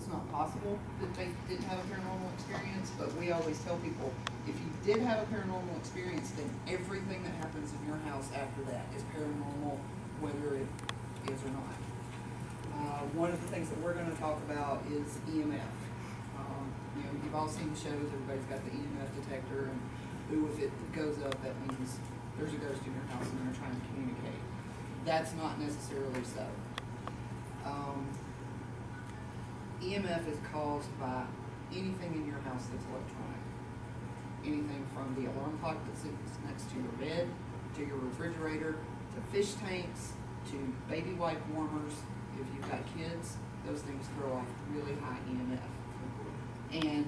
it's not possible that they didn't have a paranormal experience, but we always tell people, if you did have a paranormal experience, then everything that happens in your house after that is paranormal, whether it is or not. One of the things that we're going to talk about is EMF. You know, you've all seen the shows, everybody's got the EMF detector, and ooh, if it goes up, that means there's a ghost in your house and they're trying to communicate. That's not necessarily so. EMF is caused by anything in your house that's electronic. Anything from the alarm clock that sits next to your bed, to your refrigerator, to fish tanks, to baby wipe warmers. If you've got kids, those things throw off really high EMF. And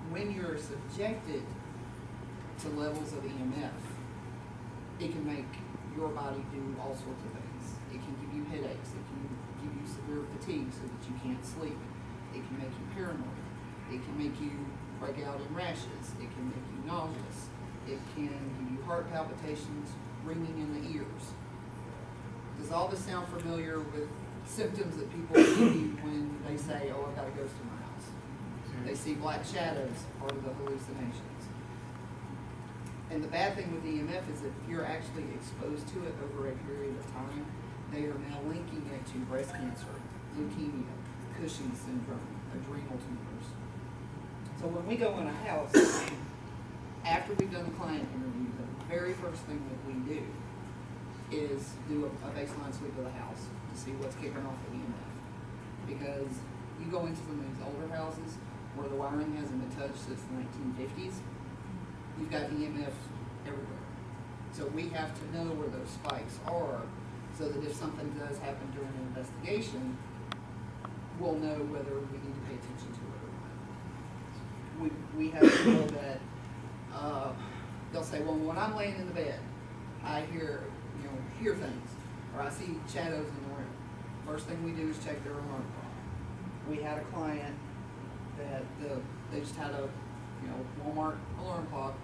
when you're subjected to levels of EMF, it can make your body do all sorts of things. It can give you headaches. It can give you severe fatigue so that you can't sleep. It can make you paranoid. It can make you break out in rashes. It can make you nauseous. It can give you heart palpitations, ringing in the ears. Does all this sound familiar with symptoms that people give you when they say, oh, I've got a ghost in my house? They see black shadows, part of the hallucinations. And the bad thing with EMF is that if you're actually exposed to it over a period of time, they are now linking it to breast cancer, leukemia, Cushing's syndrome, adrenal tumors. So when we go in a house, after we've done the client interview, the very first thing that we do is do a baseline sweep of the house to see what's kicking off the EMF. Because you go into some of these older houses where the wiring hasn't been touched since the 1950s, you've got EMF everywhere. So we have to know where those spikes are so that if something does happen during an investigation, we'll know whether we need to pay attention to it or not. We have people that they'll say, well, when I'm laying in the bed, I hear things, or I see shadows in the room. First thing we do is check their alarm clock. We had a client that they just had a Walmart alarm clock.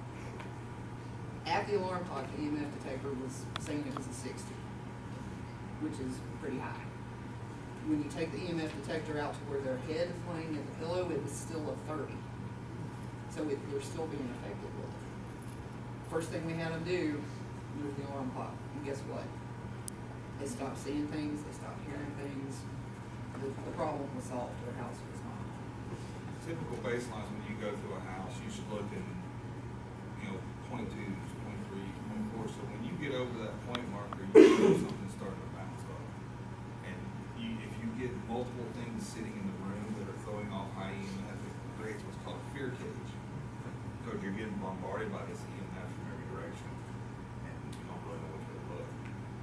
At the alarm clock, the EMF detector was saying it was a 60, which is pretty high. When you take the EMF detector out to where their head is laying in the pillow, it was still a 30. So they're still being affected with it. First thing we had them do, move the alarm clock. And guess what? They stopped seeing things, they stopped hearing things. The problem was solved, their house was not. Typical baselines when you go through a house, you should look in, 22, 23, 24. So when you get over that point marker, you know something's starting to bounce off. And if you get multiple things sitting in the room that are throwing off high EMF, it creates what's called a fear cage. Because you're getting bombarded by this EMF from every direction, and you don't really know which way to look.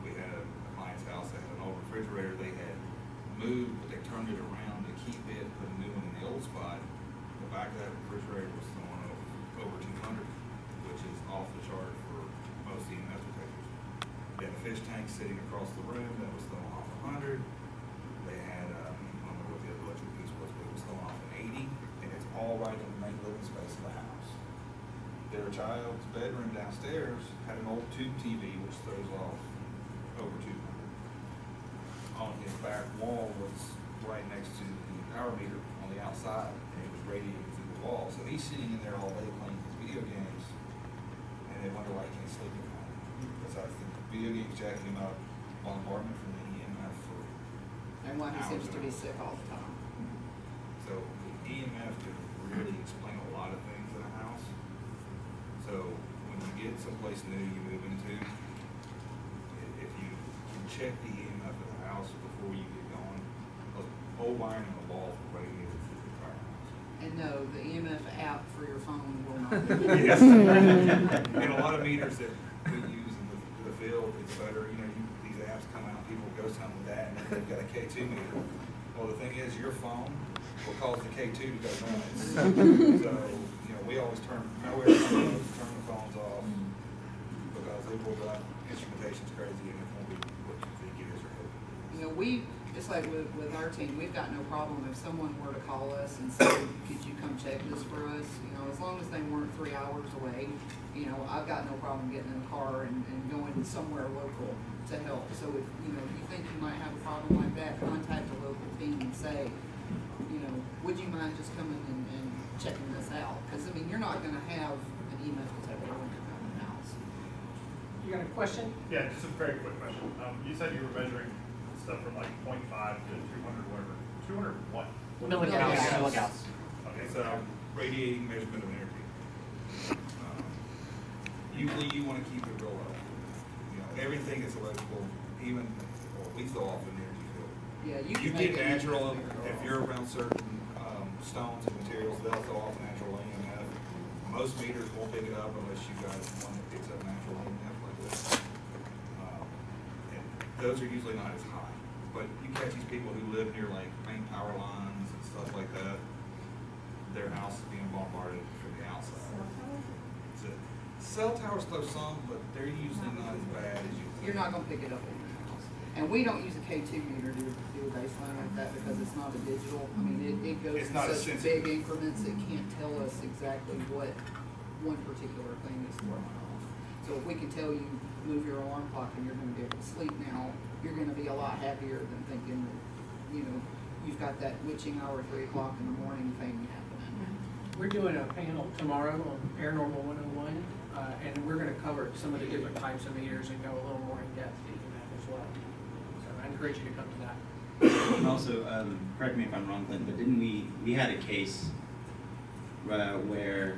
We had a client's house that had an old refrigerator. They had moved, but they turned it around to keep it, put a new one in the old spot. The back of that refrigerator was throwing over 200, which is off the chart for most EMF detectors. They had a fish tank sitting across the room that was throwing off 100. They had, I don't know what the other electric piece was, but it was throwing off an 80, and it's all right in the main living space of the house. Their child's bedroom downstairs had an old tube TV which throws off over 200. On his back wall was right next to the power meter on the outside, and it was radiating through the wall. So he's sitting in there all day playing his video games, and they wonder why he can't sleep at night. Because I think video games jacking him up, bombardment from the EMF for And why he seems to be sick all the time. So EMF can really explain a lot of things in a house. So when you get someplace new you move into, if you can check the EMF of the house before you get going, because old wiring on the walls will radiate through the entire house. And no, the EMF app for your phone will not. Yes. And a lot of meters that we use in the field, it's better, these apps come out, people go something with that, and they've got a K2 meter. Well, the thing is, your phone will cause the K2 to go nuts. So, we always turn the phones off, because it will drive instrumentation's crazy, and it won't be what you think it is or hope. We, just like with our team, we've got no problem if someone were to call us and say, could you come check this for us? As long as they weren't 3 hours away, I've got no problem getting in a car and going somewhere local to help. So if you think you might have a problem like that, contact a local team and say, you know, would you mind just coming and checking this out? Because, I mean, you're not gonna have an EMF detector when you come in the house. You got a question? Yeah, just a very quick question. You said you were measuring stuff from like 0.5 to 200, whatever. 200 what? Milligauss. Milligauss. Okay, It's a radiating measurement of energy. Usually you want to keep it real low. You know, everything is electrical, even, well, we throw off an energy field. Yeah, You can get make it natural, easier to if go you're off. around certain stones and materials, they'll throw off natural EMF. Most meters won't pick it up unless you got one that picks up natural EMF like this. And those are usually not as high. But you catch these people who live near like main power lines and stuff like that, their house is being bombarded from the outside. So, cell towers throw some, but they're usually not as bad as you think. You're not gonna pick it up in your house. And we don't use a K2 meter to do a baseline like that because it's not a digital. I mean, it goes It's in not as such sensitive. big increments, it can't tell us exactly what one particular thing is throwing off. So if we can tell you, move your alarm clock and you're gonna be able to sleep now, you're gonna be a lot happier than thinking that, you know, you've got that witching hour, 3 o'clock in the morning thing happening. We're doing a panel tomorrow on Paranormal 101, and we're gonna cover some of the different types of meters and go a little more in depth into that as well. So I encourage you to come to that. And also, correct me if I'm wrong, Clint, but didn't we had a case where,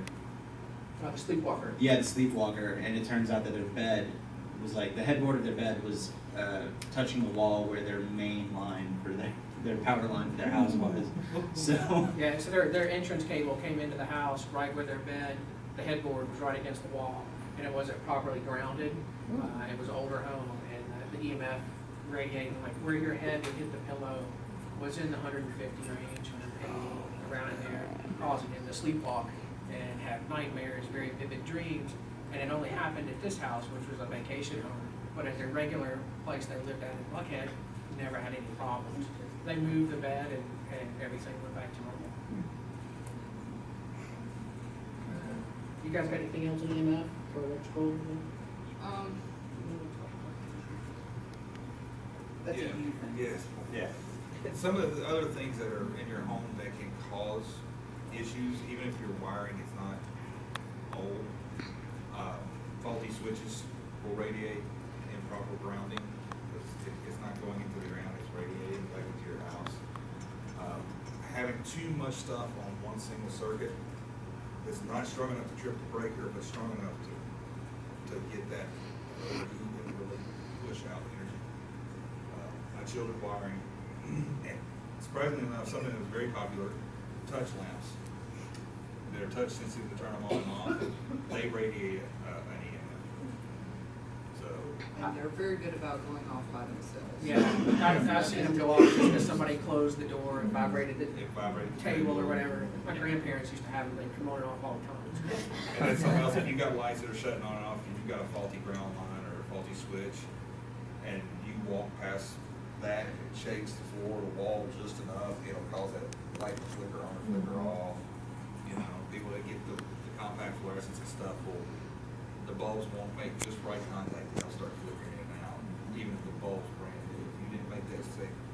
The sleepwalker. yeah, the sleepwalker, and it turns out that their bed was like, the headboard of their bed was touching the wall where their main line for their power line for their house was. So, Yeah, so their entrance cable came into the house right where their bed, the headboard was right against the wall, and it wasn't properly grounded. It was an older home, and the EMF radiating, like where your head would hit the pillow, was in the 150 range, 180, around in there, causing him to sleepwalk and have nightmares, very vivid dreams. And it only happened at this house, which was a vacation home, but at their regular place they lived at in Buckhead, never had any problems. They moved the bed and everything went back to normal. You guys got anything else on EMF or electrical? That's a Yeah, you thing. yes. yeah. And some of the other things that are in your home that can cause issues, even if your wiring is not old, faulty switches will radiate improper grounding. It's not going into the ground, it's radiating back into your house. Having too much stuff on one single circuit that's not strong enough to trip the breaker, but strong enough to get that overheat and really push out energy. Unshielded wiring, and surprisingly enough, something that was very popular, touch lamps. They're touch sensitive to turn them on and off. They radiate an EMF. So, And they're very good about going off by themselves. Yeah, I've seen them go off just because somebody closed the door and vibrated the it vibrates. table or whatever. My grandparents used to have them, they'd come on and off all the time. And then something else, if you've got lights that are shutting on and off, if you've got a faulty ground line or a faulty switch, and you walk past that, and it shakes the floor or the wall just enough, it'll cause that light to flicker on or flicker off. You know, people that get the compact fluorescence and stuff the bulbs won't make just right contact, they'll start flickering in and out, even if the bulb's brand new. If you didn't make that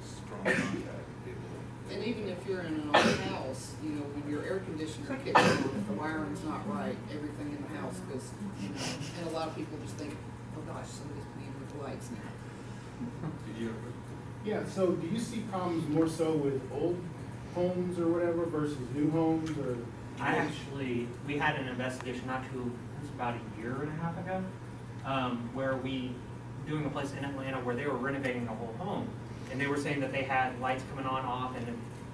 strong contact, it will. And even if you're in an old house, you know, when your air conditioner kicks on, if the wiring's not right, everything in the house goes, you know, and a lot of people just think, oh gosh, somebody's playing with the lights now. Did you ever? Yeah, so do you see problems more so with old homes or whatever versus new homes or? We had an investigation it was about a year and a half ago, where doing a place in Atlanta where they were renovating the whole home. And they were saying that they had lights coming on, off, and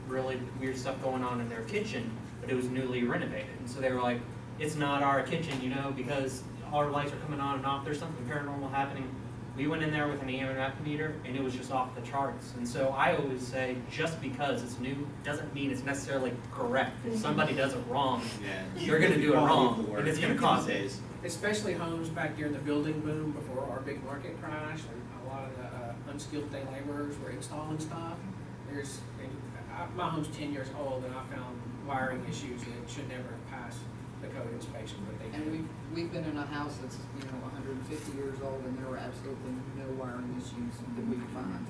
really weird stuff going on in their kitchen, but it was newly renovated. And so they were like, it's not our kitchen, you know, because our lights are coming on and off, there's something paranormal happening. We went in there with an EMF meter, and it was just off the charts. And so I always say, just because it's new doesn't mean it's necessarily correct. If somebody does it wrong, Yeah. you're going to do it Quality of wrong, the work and it's going to cost it. days. Especially homes back during the building boom before our big market crash, and a lot of the unskilled day laborers were installing stuff. My home's 10 years old, and I found wiring issues that should never have passed the code inspection, but they And did. we've been in a house that's, you know, 150 years old, and there were absolutely no wiring issues that we could find.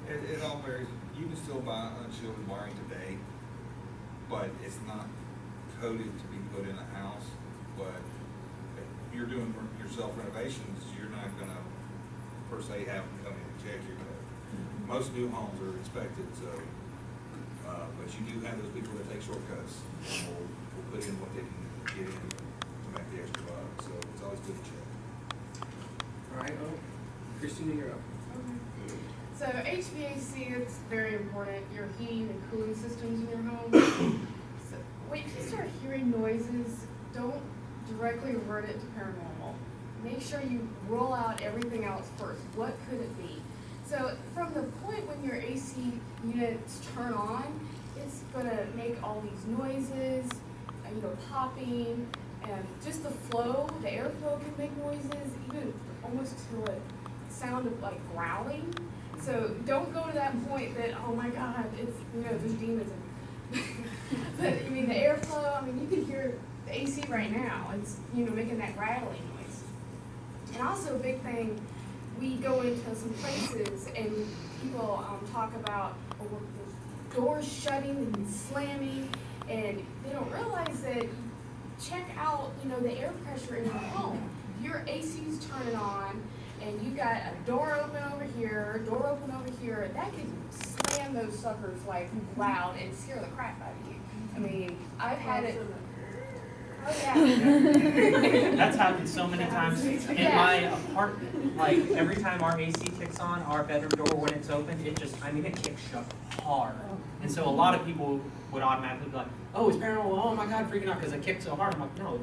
It all varies. You can still buy unshielded wiring today, but it's not coded to be put in a house. But if you're doing yourself renovations, you're not gonna per se have them come in and check your code. Most new homes are inspected, so, but you do have those people that take shortcuts and will put in what they can get in to make the extra buck, so it's always good to check. All right, well, Christina, you're up. So HVAC, it's very important, your heating and cooling systems in your home. So when you start hearing noises, don't directly revert it to paranormal. Make sure you roll out everything else first. What could it be? So from the point when your AC units turn on, it's gonna make all these noises, popping, and just the flow, the airflow can make noises, even almost to a sound of like growling. So don't go to that point that, oh my God, it's, there's demons in But I mean, the airflow, you can hear the AC right now. It's, making that rattling noise. And also a big thing, we go into some places and people talk about the doors shutting and slamming, and they don't realize that check out, the air pressure in your home. If your AC's turning on and you got a door open over here, door open over here, that can slam those suckers like loud and scare the crap out of you. I've had it. Oh yeah. That's happened so many times in my apartment. Like every time our AC kicks on, our bedroom door when it's open, it kicks shut hard. And so a lot of people would automatically be like, "Oh, it's paranormal! Oh my God, freaking out because it kicked so hard." I'm like, "No,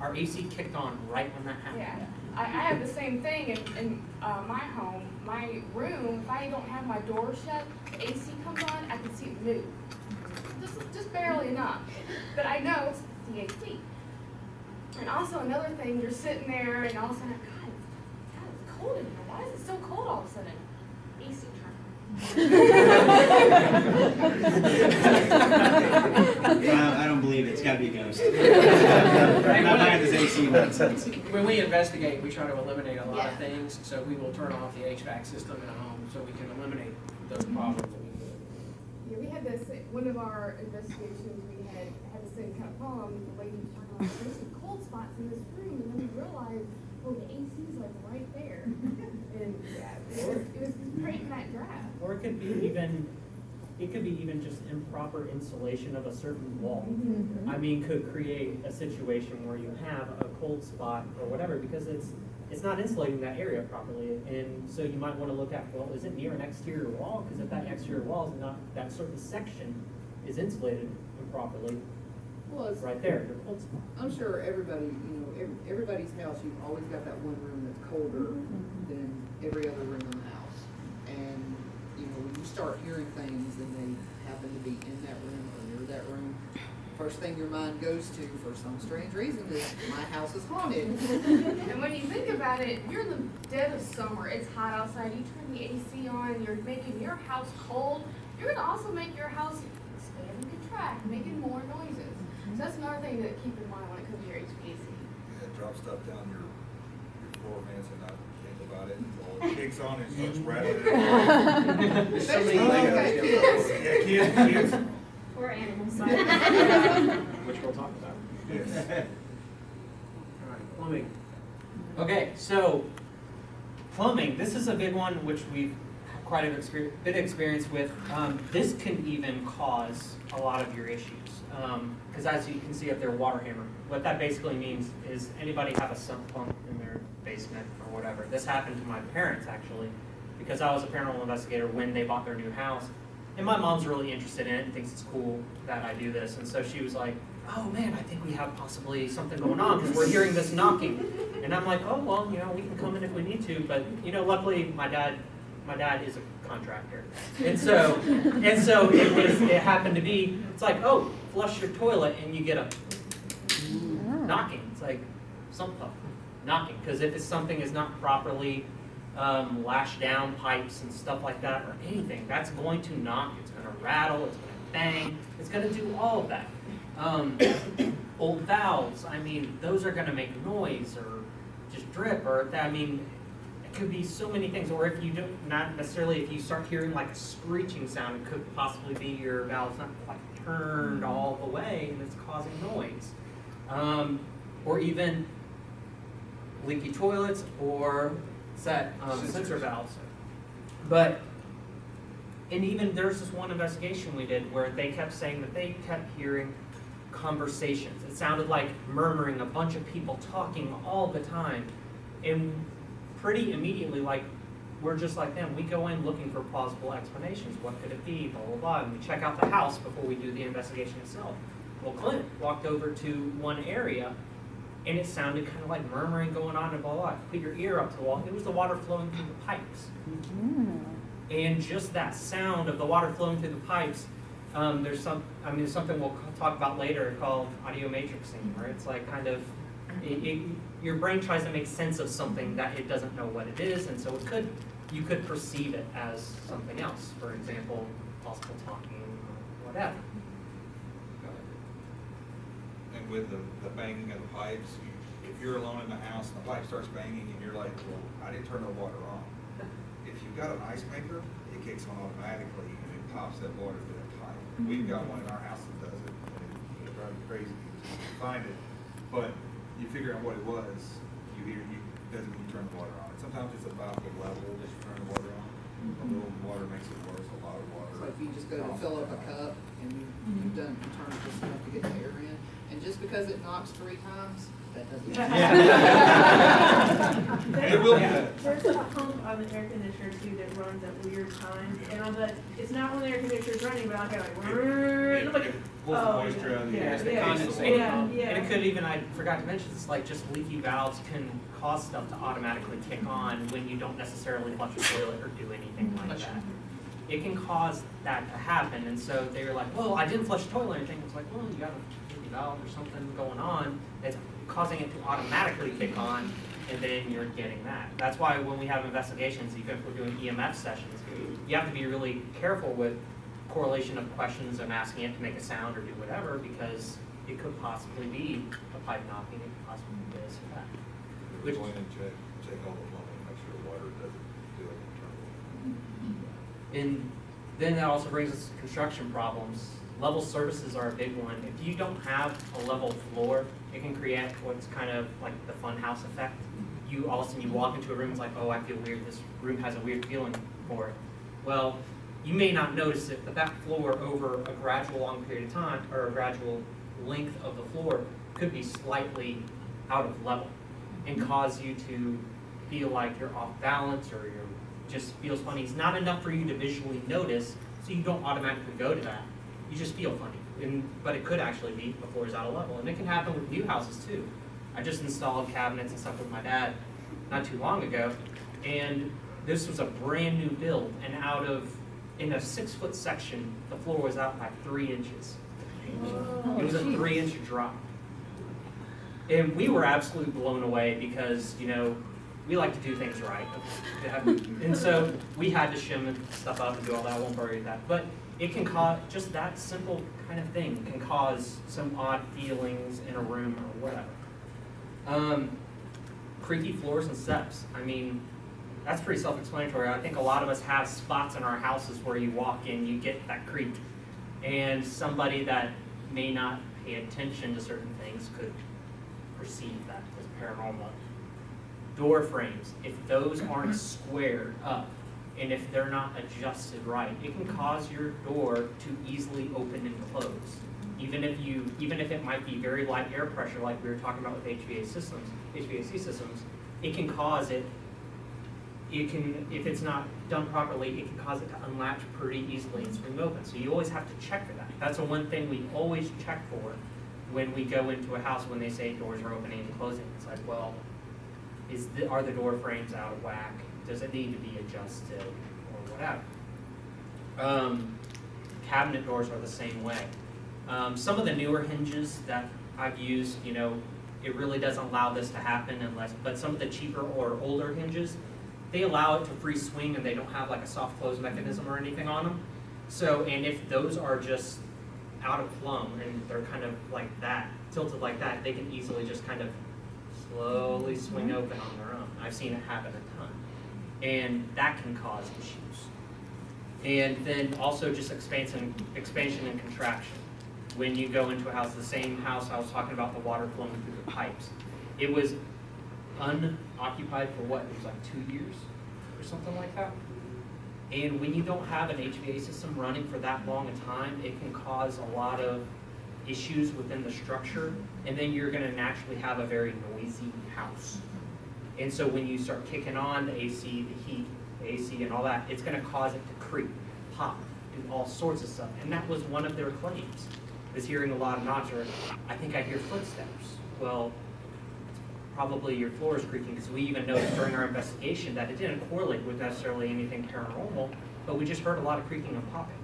our AC kicked on right when that happened." Yeah, I have the same thing in my home, my room. If I don't have my door shut, the AC comes on, I can see it move, just barely enough. But I know it's the AC. And also another thing, you're sitting there and all of a sudden, God, it's cold in here. Why is it so cold all of a sudden? AC I don't believe it. It's got to be a ghost. I'm not buying this AC nonsense. When we investigate, we try to eliminate a lot Yeah. of things, so we will turn off the HVAC system in a home so we can eliminate those problems. Yeah, we had this, one of our investigations, we had the same kind of problem. The lady was talking about, there's some cold spots in this room, and then we realized, well, the AC's like right there. And yeah, it was creating that draft. Or it could be even just improper insulation of a certain wall. Could create a situation where you have a cold spot or whatever because it's not insulating that area properly. And so you might want to look at, well, is it near an exterior wall? Because if that exterior wall is not, that certain section is insulated improperly, Well, it's, right there, your cold spot. I'm sure everybody, everybody's house, you've always got that one room that's colder than every other room in the house. And, when you start hearing things and they happen to be in that room or near that room, first thing your mind goes to, for some strange reason, is my house is haunted. And when you think about it, you're in the dead of summer, it's hot outside, you turn the AC on, you're making your house cold, you're gonna also make your house expand and contract, making more noises. So that's another thing to keep in mind when it comes to your HVAC. Yeah, drop stuff down your floor fans and not think about it until it kicks on and starts rattling. There's so many Especially Legos. Yeah, kids. Or animals. Which we'll talk about. Yes. All right, plumbing. Okay, so plumbing, this is a big one which we've quite a bit of experience with. This can even cause a lot of your issues. Because as you can see up there, water hammer. What that basically means is anybody have a sump pump in their basement or whatever. This happened to my parents actually, because I was a paranormal investigator when they bought their new house. And my mom's really interested in it and thinks it's cool that I do this. And so she was like, oh man, I think we have possibly something going on because we're hearing this knocking. And I'm like, oh, well, we can come in if we need to. But, luckily my dad is a contractor. And so it happened to be, it's like, oh, flush your toilet and you get a knocking. It's like sump pump knocking. Because if something is not properly lashed down, pipes and stuff like that, or anything, that's going to knock, it's going to rattle, it's going to bang, it's going to do all of that. Old valves, those are going to make noise or just drip, or It could be so many things, or if you don't, not necessarily, if you start hearing like a screeching sound, it could possibly be your valve's not quite turned all the way and it's causing noise. Or even leaky toilets or set sensor valves. But, and even there's this one investigation we did where they kept saying that they kept hearing conversations. It sounded like murmuring, a bunch of people talking all the time. And pretty immediately, like, we're just like them. We go in looking for plausible explanations. What could it be? Blah, blah, blah. And we check out the house before we do the investigation itself. Well, Clint walked over to one area, and it sounded kind of like murmuring going on and blah, blah, blah. Put your ear up to the wall. It was the water flowing through the pipes. And just that sound of the water flowing through the pipes, there's something we'll talk about later called audio matrixing, where it's like kind of, your brain tries to make sense of something that it doesn't know what it is, and so you could perceive it as something else. For example, possible talking, or whatever. And with the banging of the pipes, if you're alone in the house and the pipe starts banging and you're like, well, I didn't turn the water on. If you've got an ice maker, it kicks on automatically and it pops that water through that pipe. We've got one in our house that does it, and it drives me crazy because you find it. But you figure out what it was, it doesn't when you turn the water on. And sometimes it's about the level that you turn the water on. A little water makes it worse, a lot of water. So if you just go to fill up a cup and you turn it just enough to get the air in, and just because it knocks 3 times, that doesn't. It will be better. There's a pump on the air conditioner too that runs at weird times, and on the, it's not when the air conditioner's running, but I'll get like, It pulls the moisture out of the yeah, air. It's the yeah, condensate. yeah, yeah. And it could even, I forgot to mention, it's like just leaky valves can cause stuff to automatically kick on when you don't necessarily flush the toilet or do anything like that. It can cause that to happen, and so they were like, well, I didn't flush the toilet or anything. It's like, well, you got a leaky valve or something going on that's causing it to automatically kick on, and then you're getting that. That's why when we have investigations, even if we're doing EMF sessions, you have to be really careful with correlation of questions and asking it to make a sound or do whatever, because it could possibly be a pipe knocking, it could possibly be this or that. We go in and check all the plumbing, make sure the water doesn't do it internally. And then that also brings us to construction problems. Level services are a big one. If you don't have a level floor, it can create what's kind of like the fun house effect. You all of a sudden you walk into a room, it's like, oh, I feel weird, this room has a weird feeling for it. Well, you may not notice it, but that floor over a gradual long period of time, or a gradual length of the floor, could be slightly out of level and cause you to feel like you're off balance or you're just feels funny. It's not enough for you to visually notice, so you don't automatically go to that. You just feel funny. But it could actually be the floor is out of level. And it can happen with new houses too. I just installed cabinets and stuff with my dad not too long ago, and this was a brand new build, and in a 6-foot section, the floor was out by 3 inches. It was a 3-inch drop. And we were absolutely blown away because, we like to do things right. And so we had to shim stuff up and do all that. I won't worry that. But it can cause, just that simple kind of thing can cause some odd feelings in a room or whatever. Creaky floors and steps. I mean, that's pretty self-explanatory. I think a lot of us have spots in our houses where you walk in, you get that creak. And somebody that may not pay attention to certain things could perceive that as paranormal. Door frames, if those aren't squared up and if they're not adjusted right, it can cause your door to easily open and close. Even if it might be very light air pressure, like we were talking about with HVAC systems, it can cause it. If it's not done properly, it can cause it to unlatch pretty easily and swing open. So you always have to check for that. That's the one thing we always check for when we go into a house when they say doors are opening and closing. It's like, well, are the door frames out of whack? Does it need to be adjusted or whatever? Cabinet doors are the same way. Some of the newer hinges that I've used, it really doesn't allow this to happen but some of the cheaper or older hinges, they allow it to free swing and they don't have like a soft close mechanism or anything on them. So, and if those are just out of plumb and they're kind of like that, tilted like that, they can easily just kind of slowly swing open on their own. I've seen it happen a ton. and that can cause issues. And then also just expansion and contraction. When you go into a house, the same house I was talking about, the water flowing through the pipes, it was unoccupied for what? It was like 2 years or something like that. And when you don't have an HVAC system running for that long a time, it can cause a lot of issues within the structure, and then you're going to naturally have a very noisy house. And so when you start kicking on the AC, the heat, the AC and all that, it's going to cause it to creep, pop, do all sorts of stuff. And that was one of their claims, is hearing a lot of knocks, or I think I hear footsteps. Well, probably your floor is creaking, because we even noticed during our investigation that it didn't correlate with necessarily anything paranormal, but we just heard a lot of creaking and popping.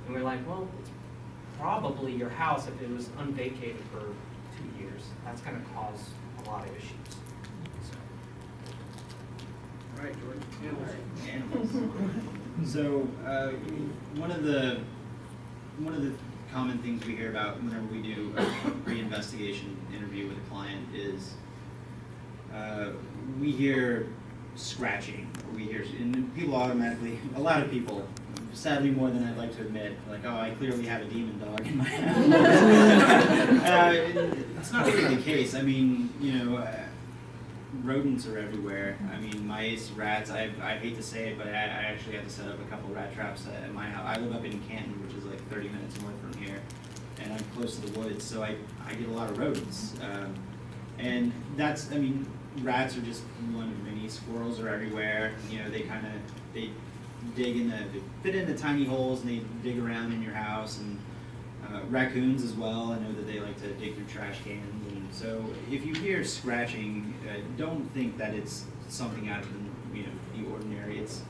And we're like, well, it's probably your house, if it was unvacated for 2 years, that's going to cause a lot of issues. All right, George. Animals. So one of the common things we hear about whenever we do a pre-investigation interview with a client is we hear scratching. We hear, and people automatically, a lot of people, sadly more than I'd like to admit, like, oh, I clearly have a demon dog in my house. It's not really the case. I mean, you know, rodents are everywhere. I mean, mice, rats. I hate to say it, but I actually had to set up a couple rat traps at my house. I live up in Canton, which is like 30 minutes north from here, and I'm close to the woods, so I get a lot of rodents. And that's, I mean, rats are just one of many. Squirrels are everywhere. You know, they dig in they fit into tiny holes and they dig around in your house, and raccoons as well. I know that they like to dig through trash cans, and so if you hear scratching, don't think that it's something out of the ordinary. It's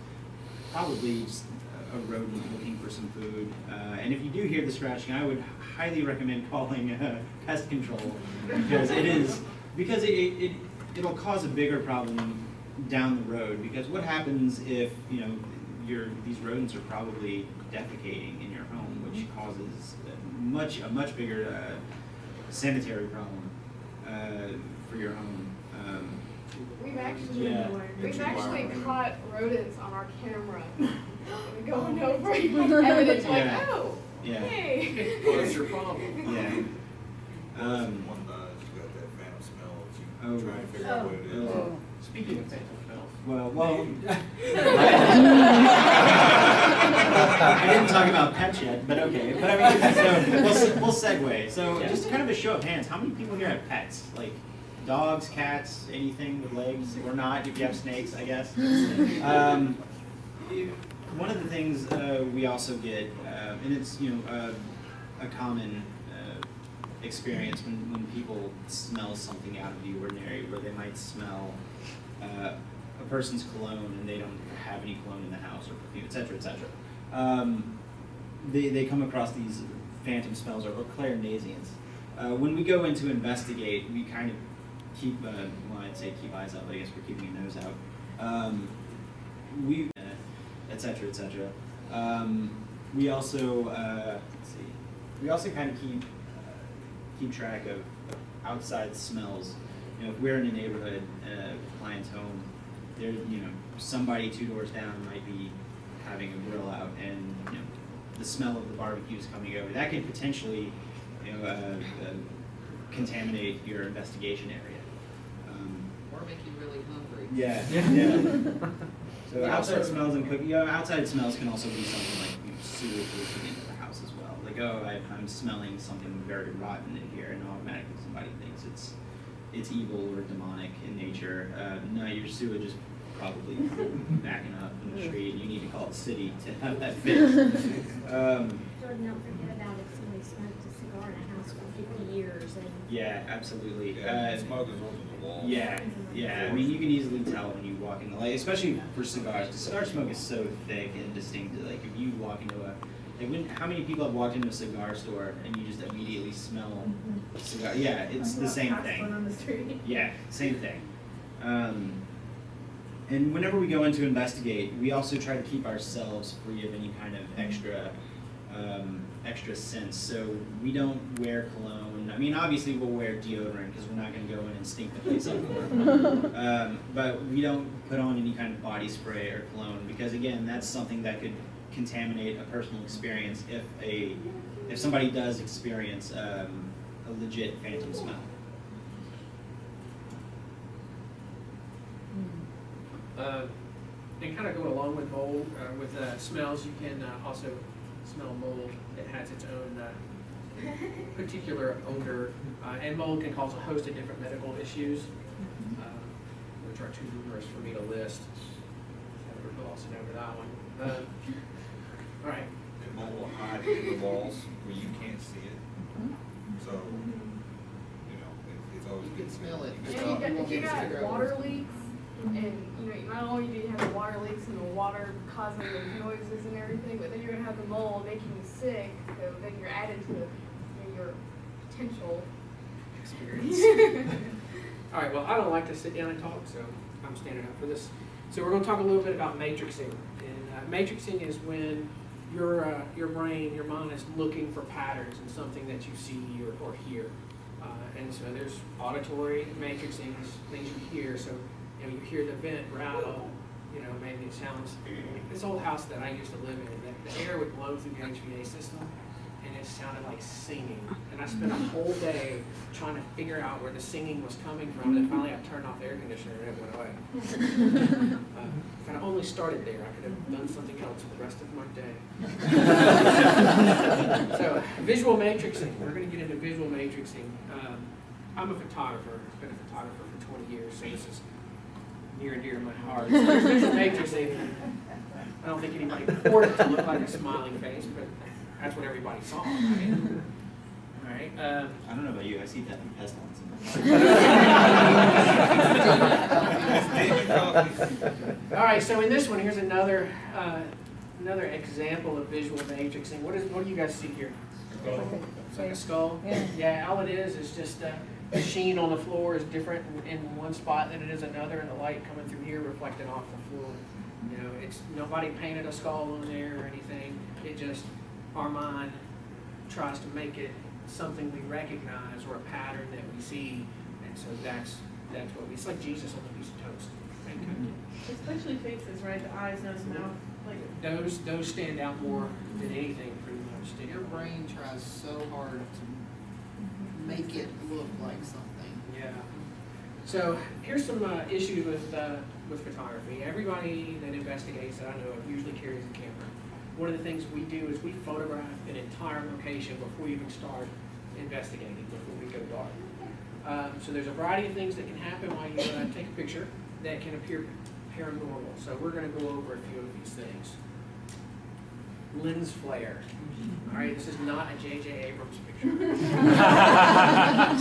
probably just a rodent looking for some food. And if you do hear the scratching, I would highly recommend calling pest control, because it'll cause a bigger problem down the road. Because what happens if these rodents are probably defecating in your home, which causes a much bigger sanitary problem for your home. We've actually Yeah. caught rodents on our camera going over and it's like, Yeah. oh, Yeah. hey. What's your problem? Yeah. One dies, you got that phantom smell, Oh. you try and figure out what it is. Oh. Speaking of phantom smells. Well, I didn't talk about pets yet, but okay. But I mean, so we'll segue. So Yeah. just kind of a show of hands, how many people here have pets? Like dogs, cats, anything with legs, or not, if you have snakes, I guess. One of the things we also get, and it's a common experience when people smell something out of the ordinary, where they might smell a person's cologne and they don't have any cologne in the house or perfume, etc., etc. They come across these phantom smells or clairnaudience. When we go in to investigate, we kind of keep, I'd say keep eyes out, but I guess we're keeping a nose out. etc., etc. We also, let's see, we also kind of keep track of outside smells. If we're in a neighborhood, client's home, there, somebody 2 doors down might be having a grill out, and the smell of the barbecue is coming over. That could potentially, contaminate your investigation area. Or make you really hungry. Yeah. So outside smells and cooking. Outside smells can also be something like sewage leaking into the house as well. Like, oh, I'm smelling something very rotten in here, and automatically somebody thinks it's evil or demonic in nature. No, your sewage is probably backing up in the street. You need to call the city to have that fixed. Jordan, don't forget about if somebody smoked a cigar in a house for 50 years. Yeah, absolutely. Yeah, smoke is over the wall. Yeah. I mean, you can easily tell when you walk in the light, especially for cigars. Because cigar smoke is so thick and distinct. Like, if you walk into how many people have walked into a cigar store and you just immediately smell cigar? Yeah, it's the same thing. On the street. Yeah, same thing. And whenever we go in to investigate, we also try to keep ourselves free of any kind of extra extra scents. So we don't wear cologne. I mean, obviously we'll wear deodorant because we're not going to go in and stink the place up. But we don't put on any kind of body spray or cologne because, again, that's something that could contaminate a personal experience if somebody does experience a legit phantom smell. And kind of going along with mold, with smells, you can also smell mold. It has its own particular odor, and mold can cause a host of different medical issues, which are too numerous for me to list. We're glossing over that one. All right. And mold will hide in the walls where you can't see it. So, you know, it's always You good. can smell it. And if you got water leaks, and not only do you have the water leaks and the water causing the noises and everything, but then you're gonna have the mold making you sick, so then you're added to your potential Experience. All right, well, I don't like to sit down and talk, so I'm standing up for this. So we're going to talk a little bit about matrixing. And matrixing is when your brain, your mind is looking for patterns in something that you see or hear. And so there's auditory matrixing, things you hear. So you hear the vent rattle, maybe it sounds. This old house that I used to live in, the air would blow through the HVAC system, and it sounded like singing. And I spent a whole day trying to figure out where the singing was coming from, and finally I turned off the air conditioner and it went away. If I only started there, I could have done something else for the rest of my day. So, visual matrixing. We're going to get into visual matrixing. I'm a photographer. I've been a photographer for 20 years, so this is near and dear to my heart. So visual matrixing, I don't think anybody reported to look like a smiling face, but that's what everybody saw, right? All right. I don't know about you, I see that in pestilence. All right, so in this one, here's another example of visual matrixing. What do you guys see here? It's like a skull? Yeah, all it is just the sheen on the floor is different in one spot than it is another, and the light coming through here reflecting off the floor. It's nobody painted a skull on there or anything. It just, our mind tries to make it something we recognize or a pattern that we see, and so that's what it's like Jesus on a piece of toast. Especially faces, right? The eyes, nose, mouth, like Those stand out more than anything, pretty much. Your brain tries so hard to make it look like something. Yeah. So here's some issues with photography. Everybody that investigates that I know of usually carries a camera. One of the things we do is we photograph an entire location before we even start investigating, before we go dark. So there's a variety of things that can happen while you take a picture that can appear paranormal. So we're going to go over a few of these things. Lens flare. All right, this is not a J.J. Abrams picture.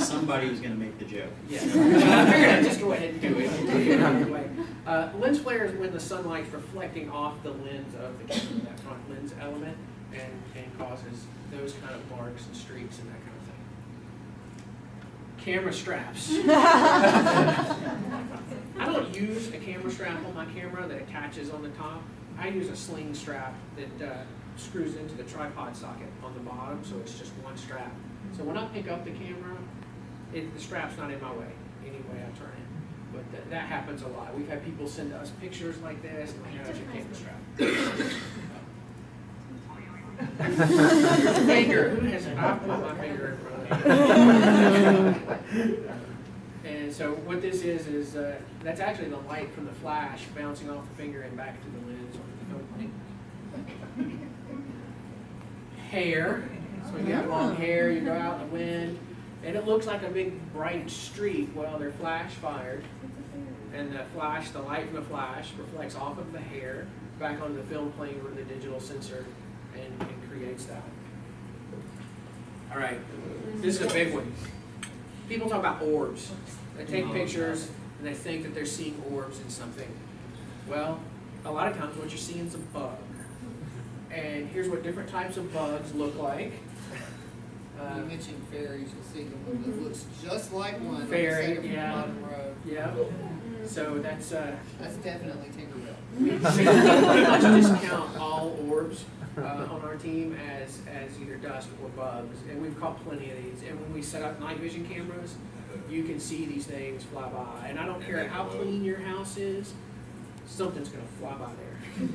Somebody was going to make the joke. Yeah. I figured I'd just go ahead and do it. Lens flare is when the sunlight's reflecting off the lens of the camera, that front lens element, and causes those kind of marks and streaks and that kind of thing. Camera straps. I don't use a camera strap on my camera that attaches on the top. I use a sling strap that screws into the tripod socket on the bottom, so it's just one strap. So when I pick up the camera, the strap's not in my way any way I turn it. But that happens a lot. We've had people send us pictures like this, and that's your camera strap. Your finger. Who has I put my finger in front of me. And so what this is that's actually the light from the flash bouncing off the finger and back to the lens or the film plate. Hair. So you have long hair, you go out in the wind, and it looks like a big bright streak. Well, they're flash fired, and the light from the flash reflects off of the hair back onto the film plane or the digital sensor and creates that. All right, this is a big one. People talk about orbs. They take pictures and they think that they're seeing orbs in something. Well, a lot of times what you're seeing is a bug. And here's what different types of bugs look like. You mentioned fairies, you'll see the one that looks just like one. Fairy, on the yeah. bottom row. Yeah. So that's definitely Tinkerbell. we pretty much discount all orbs on our team as either dust or bugs, and we've caught plenty of these. And when we set up night vision cameras, you can see these things fly by. And I don't care how clean your house is, something's gonna fly by there.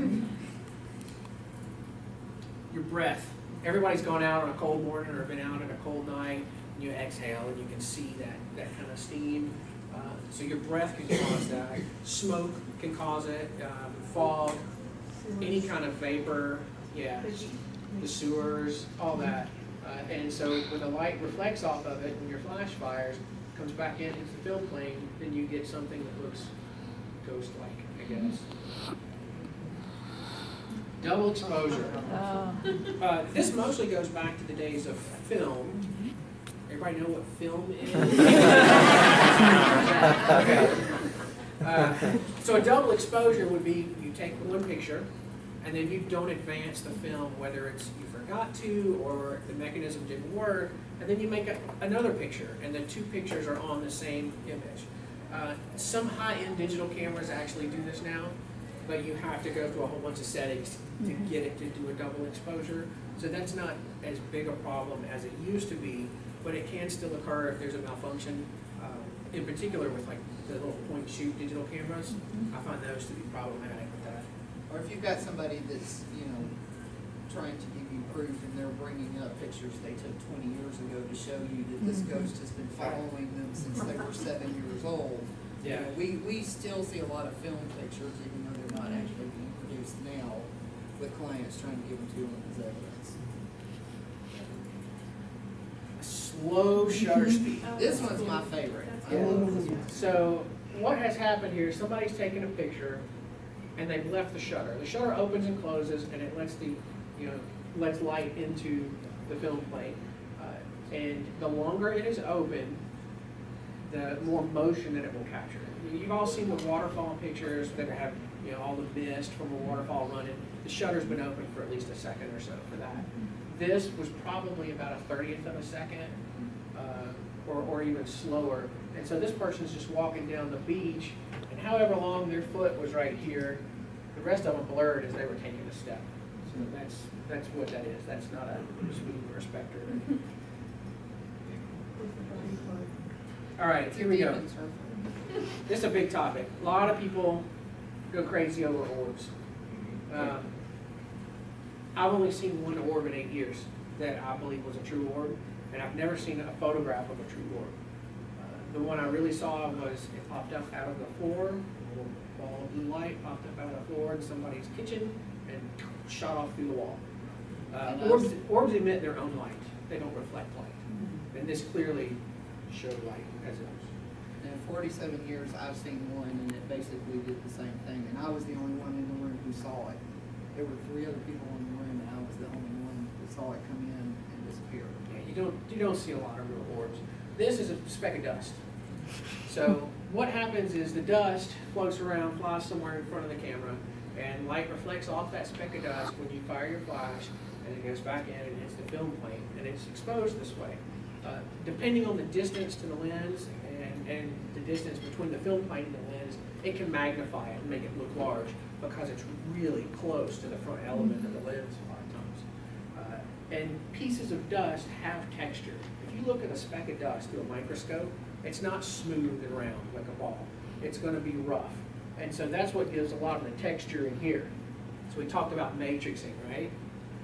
Your breath. Everybody's gone out on a cold morning or been out on a cold night, and you exhale and you can see that kind of steam. So your breath can cause that. Smoke can cause it. Fog, any kind of vapor, yeah, the sewers, all that. And so when the light reflects off of it and your flash fires, comes back in, hits the film plane, then you get something that looks ghost-like, I guess. Double exposure. This mostly goes back to the days of film. Everybody know what film is? Okay. So a double exposure would be you take one picture, and then you don't advance the film, whether it's you forgot to or the mechanism didn't work, and then you make another picture, and the two pictures are on the same image. Some high-end digital cameras actually do this now, but you have to go through a whole bunch of settings to get it to do a double exposure. So that's not as big a problem as it used to be, but it can still occur if there's a malfunction. In particular with like the little point shoot digital cameras, I find those to be problematic with that. Or if you've got somebody that's, trying to give you proof and they're bringing up pictures they took 20 years ago to show you that this ghost has been following them since they were 7 years old. Yeah. We still see a lot of film pictures, even though they're not actually being produced now, with clients trying to give them to them as evidence. Slow shutter speed. This one's my favorite. I Yeah. love this one. So what has happened here, somebody's taken a picture and they've left the shutter. The shutter opens and closes and it lets lets light into the film plate. And the longer it is open, the more motion that it will capture. You've all seen the waterfall pictures that have all the mist from a waterfall running. The shutter's been open for at least a second or so for that. This was probably about a 30th of a second, or even slower. And so this person's just walking down the beach, and however long their foot was right here, the rest of them blurred as they were taking a step. So that's what that is. That's not a speed or a specter. All right, here we go. This is a big topic. A lot of people go crazy over orbs. I've only seen one orb in 8 years that I believe was a true orb, and I've never seen a photograph of a true orb. The one I really saw was it popped up out of the floor, a little ball of blue light popped up out of the floor in somebody's kitchen and shot off through the wall. Orbs emit their own light. They don't reflect light. And this clearly showed light as it was. In 47 years, I've seen one, and it basically did the same thing. And I was the only one in the room who saw it. There were 3 other people in the room, and I was the only one that saw it come in and disappear. Yeah, you don't see a lot of real orbs. This is a speck of dust. So what happens is the dust floats around, flies somewhere in front of the camera, and light reflects off that speck of dust when you fire your flash, and it goes back in and hits the film plane, and it's exposed this way. Depending on the distance to the lens and the distance between the film plane and the lens, it can magnify it and make it look large because it's really close to the front element of the lens a lot of times. And pieces of dust have texture. If you look at a speck of dust through a microscope, it's not smooth and round like a ball. It's going to be rough. And so that's what gives a lot of the texture in here. So we talked about matrixing, right?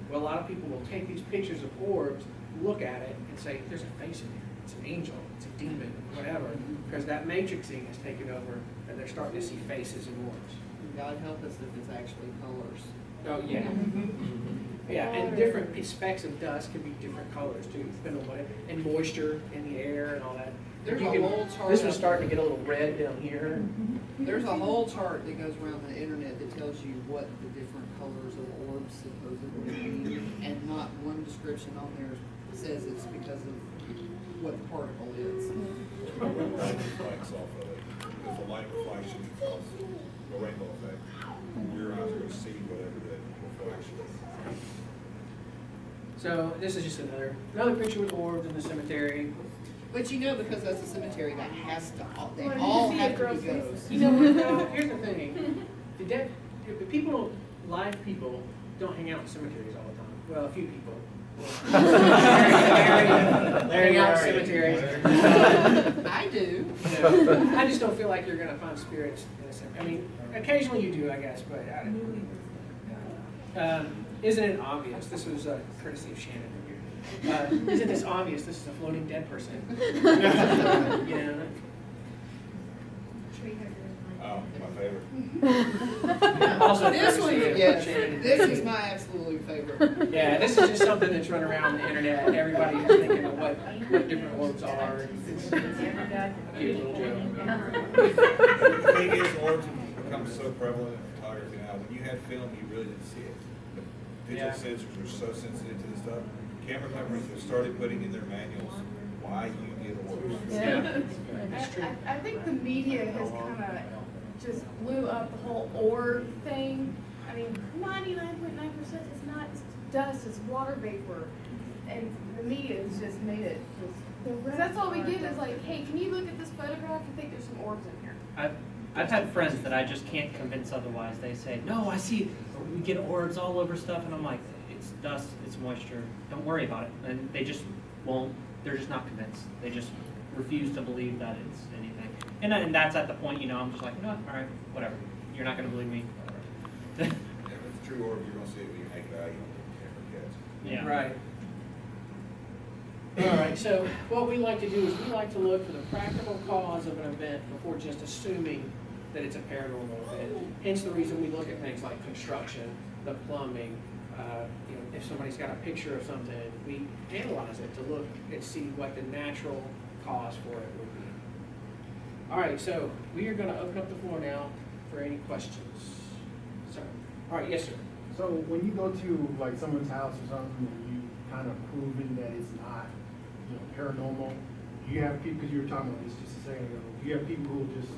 Well, a lot of people will take these pictures of orbs, look at it, and say, there's a face in there. It's an angel, it's a demon, whatever. Because that matrixing has taken over, and they're starting to see faces and orbs. And God help us if it's actually colors. Oh, yeah. Yeah, and different specks of dust can be different colors too, depending on what and moisture in the air and all that. There's a whole chart. This one's starting to get a little red down here. There's a whole chart that goes around the internet that tells you what the different colors of orbs supposedly mean, and not one description on there says it's because of what the particle is. When light reflects off of it, if the light reflection causes the rainbow effect, your eyes are going to see whatever the reflection is. So this is just another picture with orbs in the cemetery. But because that's a cemetery, that has to, they Well, all you see have a to girl's be face. ghosts. You know what though? Here's the thing. Live people don't hang out in cemeteries all the Well, a few people. Larry, Out Larry. cemeteries. I do. You know, I just don't feel like you're gonna find spirits in a cemetery. I mean, occasionally you do, I guess, but isn't it obvious? This was courtesy of Shannon here. Isn't this obvious? This is a floating dead person. You know? Tree hugger is mine. Oh, my favorite. Also, This one, courtesy of yes, Shannon. this is my absolute favorite. Yeah, this is just something that's running around the internet. Everybody's thinking of what different orbs are. It's a cute little joke. The thing is, orbs have become so prevalent in photography now. When you had film, you really didn't see it. Digital Yeah. sensors are so sensitive to this stuff. Camera companies have started putting in their manuals why you get orbs. Yeah. It's true. I think the media has kind of just blew up the whole orb thing. I mean, 99.9% is not dust, it's water vapor. And the media has just made it just, because that's all we get is like, hey, can you look at this photograph? I think there's some orbs in here. I've had friends that I just can't convince otherwise. They say, no, I see, we get orbs all over stuff, and I'm like, it's dust, it's moisture, don't worry about it. And they just won't, they're just not convinced. They just refuse to believe that it's anything. And that's at the point, you know, I'm just like, no, all right, whatever. You're not going to believe me, whatever. If it's a true orb, you're going to see it with your naked eye. You don't Yeah. camera catch. Right. All right, so what we like to do is we like to look for the practical cause of an event before just assuming that it's a paranormal event. Hence the reason we look at things like construction, the plumbing, you know, if somebody's got a picture of something, we analyze it to look and see what the natural cause for it would be. All right, so we are going to open up the floor now for any questions. Sir. All right, yes, sir. So when you go to like someone's house or something and you kind of proven that it's not, you know, paranormal, you have people, because you were talking about this just a second ago, you have people who just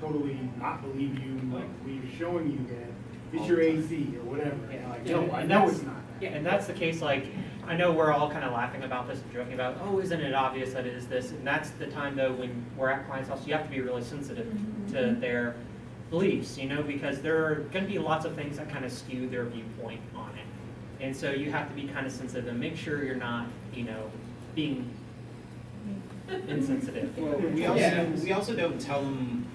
totally not believe you, like we're showing you that it's your AC or whatever. Yeah. Like, Yeah, no, I know it's not. Yeah. And that's the case, like, I know we're all kind of laughing about this and joking about, oh, isn't it obvious that it is this? And that's the time, though, when we're at clients' house, you have to be really sensitive to their beliefs, you know, because there are going to be lots of things that kind of skew their viewpoint on it. And so you have to be kind of sensitive and make sure you're not, you know, being insensitive. Well, we also don't tell them,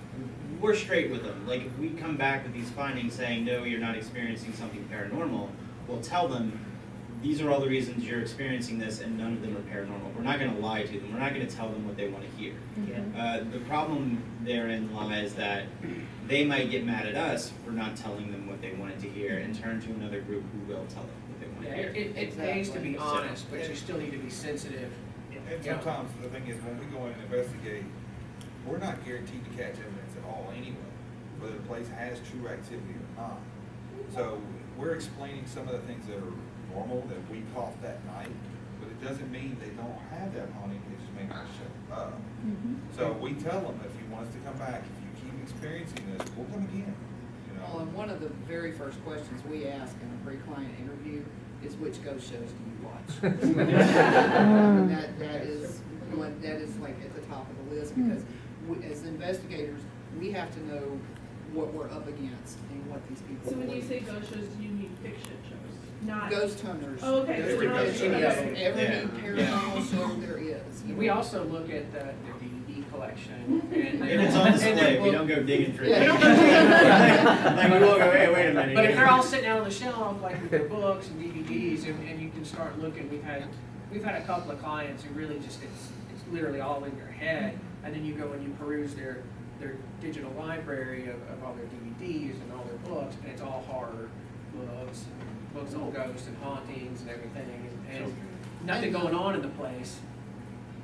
we're straight with them. Like, if we come back with these findings saying, no, you're not experiencing something paranormal, we'll tell them, these are all the reasons you're experiencing this and none of them are paranormal. We're not going to lie to them. We're not going to tell them what they want to hear. Yeah. The problem therein lies that they might get mad at us for not telling them what they wanted to hear and turn to another group who will tell them what they want Yeah, to hear. it pays to be honest, but you still need to be sensitive. And sometimes the thing is, when we go in and investigate, we're not guaranteed to catch evidence at all anyway, whether the place has true activity or not. So we're explaining some of the things that are normal that we caught that night, but it doesn't mean they don't have that haunting, they just may not show up. So we tell them, if you want us to come back, if you keep experiencing this, we'll come again. You know? Well, and one of the very first questions we ask in a pre-client interview is, which ghost shows do you watch? that is like at the top of the list, because we, as investigators, we have to know what we're up against and what these people So when you believe. say ghost shows, you mean fiction shows, not? Ghost hunters. Oh, okay. Ghost So we're not hunters, looking yes, at- every Yeah. paranormal show there is. We also look at the DVD collection. And If it's on display, we don't go digging for it. Yeah. We don't go digging for it. Like, we will go, hey, wait a minute. But if they're all sitting out on the shelf, like with their books and DVDs, and you can start looking, we've had a couple of clients who really just, it's literally all in their head, and then you go and you peruse their digital library of all their DVDs and all their books, and it's all horror books on ghosts and hauntings and everything, and nothing going on in the place.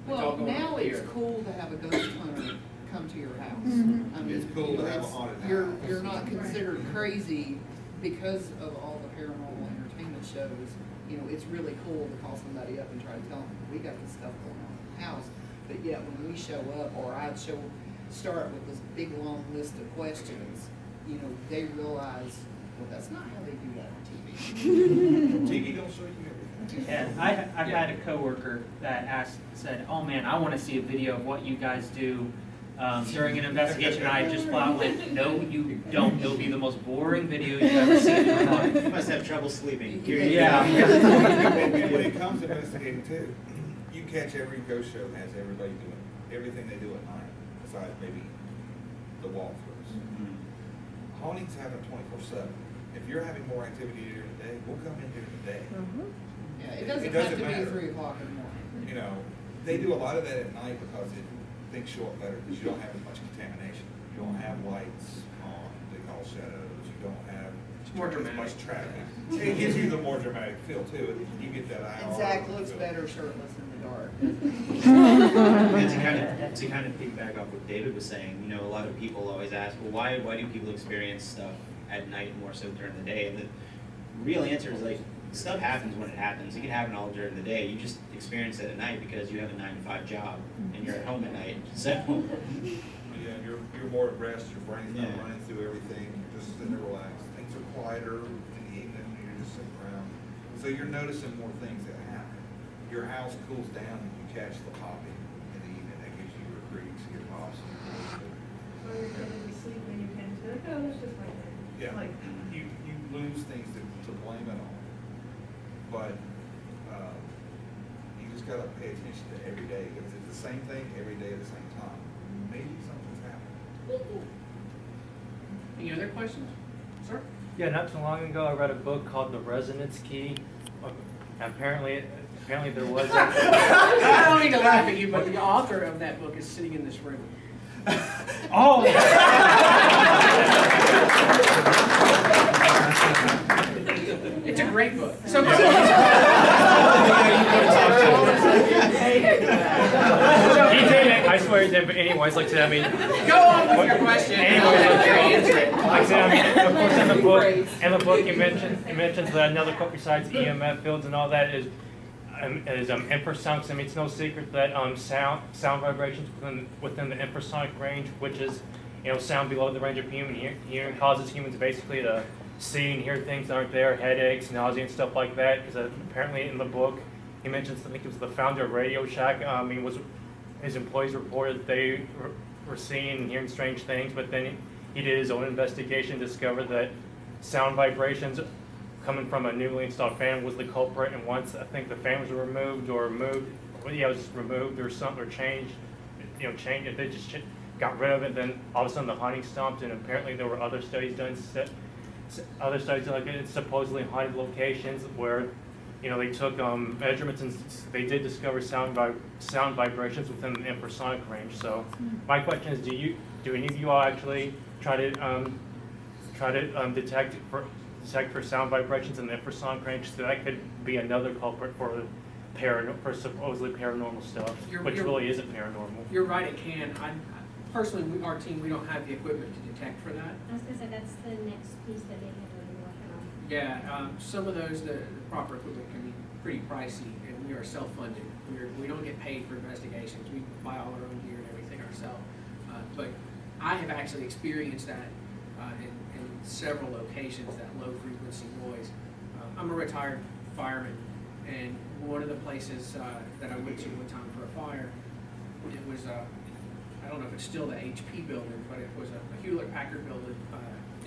It's all Well, going now on it's here. cool to have a ghost hunter come to your house. Mhm. I mean, It's cool you to know, have a it's- haunted You're house. not considered crazy because of all the paranormal entertainment shows. You know, it's really cool to call somebody up and try to tell them, we got this stuff going on in the house. But yet when we show up, or start with this big long list of questions, you know, they realize, well, that's not how they do that on TV. TV don't show you everything. Yeah, I've had a coworker that said, oh man, I want to see a video of what you guys do during an investigation, I just flat went, no, you don't. It'll be the most boring video you've ever seen in your life. You must have trouble sleeping. Yeah. When it comes to investigating too, you catch every ghost show has everybody doing everything they do at night, besides maybe the walkthroughs. Hauntings happen 24/7. If you're having more activity during the day, we'll come in during the day. Yeah, it doesn't have to matter. be 3 o'clock in the morning. You know, they do a lot of that at night because things show up better because you don't have as much contamination. You don't have lights on, they call shadows. You don't have more as dramatic. much traffic. It gives you the more dramatic feel too. You get that IR. And Zach looks better shirtless in the dark. And to kind of piggyback off what David was saying, you know, a lot of people always ask, well, why do people experience stuff at night more so during the day? And the real answer is like, stuff happens when it happens. It can happen all during the day. You just experience it at night because you have a 9-to-5 job and you're at home at night. So Yeah, you're more at rest. Your brain's not running through everything. You're just sitting there relaxed. Things are quieter in the evening. You're just sitting around. So you're noticing more things that happen. Your house cools down and you catch the popping in the evening. That gives you your creaks, your pops. Or you're gonna be sleeping, you can be like, oh, that's just my head. Yeah, Like, you lose things to blame it on. But you just gotta pay attention to every day. If it's the same thing every day at the same time, maybe something's happening. Any other questions? Sir? Yeah, not too long ago, I read a book called The Resonance Key. Apparently there was. I don't mean to laugh at you, but the author of that book is sitting in this room. Oh. It's a great book. So He didn't. I swear he didn't. But anyways, like I said, I mean. Go on with your question. Anyways, like I said, I mean, of course, in the book, it mentions that another quote besides EMF fields and all that is infrasound. I mean, it's no secret that sound vibrations within the infrasonic range, which is sound below the range of human hearing, causes humans basically to see and hear things that aren't there, headaches, nausea, and stuff like that. Because apparently in the book, he mentions, I think it was the founder of Radio Shack. His employees reported that they were seeing and hearing strange things, but then he did his own investigation, discovered that sound vibrations coming from a newly installed fan was the culprit. And once I think the fan was removed, it was just removed or something, or changed. They just got rid of it. Then all of a sudden the haunting stopped, and apparently there were other studies done. Like in supposedly haunted locations where they took measurements and they did discover sound vibrations within the infrasonic range. So my question is, do any of you all actually try to detect for sound vibrations in the infrasonic range? So that could be another culprit for supposedly paranormal stuff, which really isn't paranormal. You're right, it can. Personally, our team, we don't have the equipment to detect for that. I was gonna say, that's the next piece that they have to be working on. Yeah, some of those, the proper equipment can be pretty pricey, and we are self-funded. We don't get paid for investigations. We buy all our own gear and everything ourselves. But I have actually experienced that in several locations, that low-frequency noise. I'm a retired fireman, and one of the places that I went to one time for a fire, it was I don't know if it's still the HP building, but it was a Hewlett-Packard building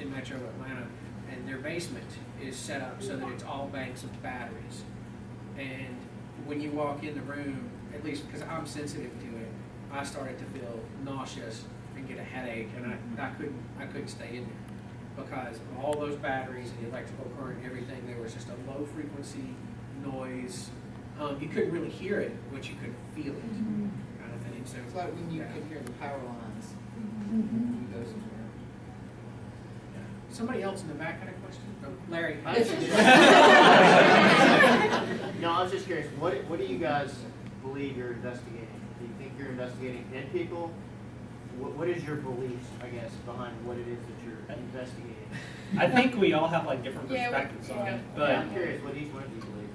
in Metro Atlanta, and their basement is set up so that it's all banks of batteries. And when you walk in the room, at least because I'm sensitive to it, I started to feel nauseous and get a headache, and I couldn't stay in there because of all those batteries and the electrical current and everything. There was just a low frequency noise. You couldn't really hear it, but you could feel it, kind of thing. So It's like when you can hear the power lines. Those as well. Somebody else in the back had a question? Oh, Larry. No, I was just curious, what do you guys believe you're investigating? Do you think you're investigating dead people? What is your beliefs, I guess, behind what it is that you're investigating? I think we all have like different Yeah, perspectives on it, Yeah, but I'm curious what each one of you believe.